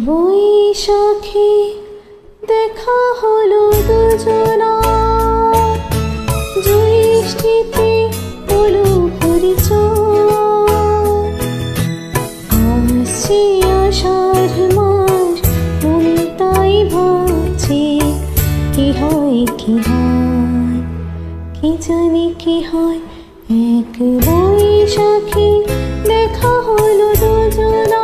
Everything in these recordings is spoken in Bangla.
বৈশাখী দেখা হলো দুজনা, জ্যৈষ্ঠীতে হলো পরিচয়। আসছে আষাঢ় মাস, মন তাই ভাবছে কি হয় কি হয়, কি জানি কি হয়। এক বৈশাখী দেখা হলো দুজনা,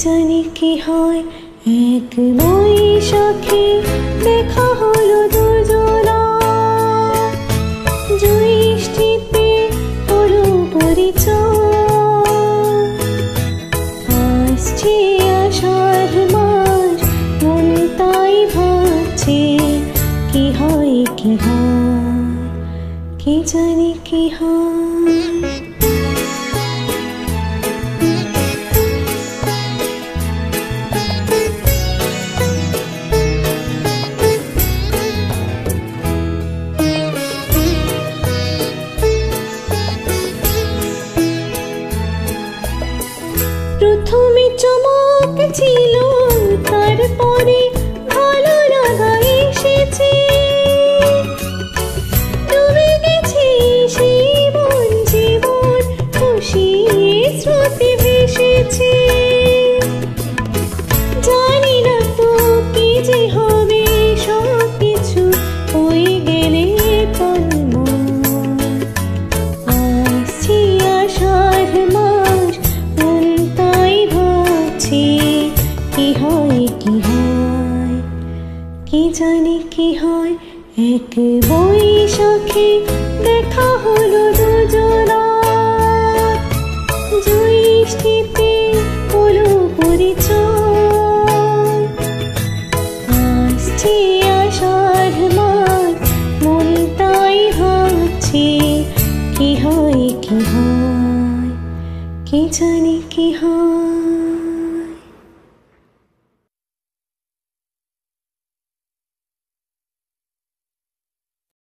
জানি কি হয়। এক বৈশাখী দেখা হলো দুজনা, জ্যৈষ্ঠীতে হলো পরিচয়। আসছে আষাঢ় মাস, মন তাই ভাবছে কি হয় কি হয়, কি জানি কি হয়। প্রথমে চমক ছিল, তারপরে ভালো লাগা এসেছে। ডুবে গেছে সেই মন জীবন, খুশি স্রোতে ভেসেছে। জানি না তো কি যে হবে, সব কিছু হয়ে গেলে তন্ময়। আসছে আষাঢ় মাস, মন তাই ভাবছে কি হয় কি হয়, কি জানি কি হয়। এক বৈশাখী দেখা হলো দুজনা, জ্যৈষ্ঠীতে হলো পরিচয়। আসছে আষাঢ় মাস, মন তাই ভাবছে কি হয় কি হয়, কি জানি কি হয়।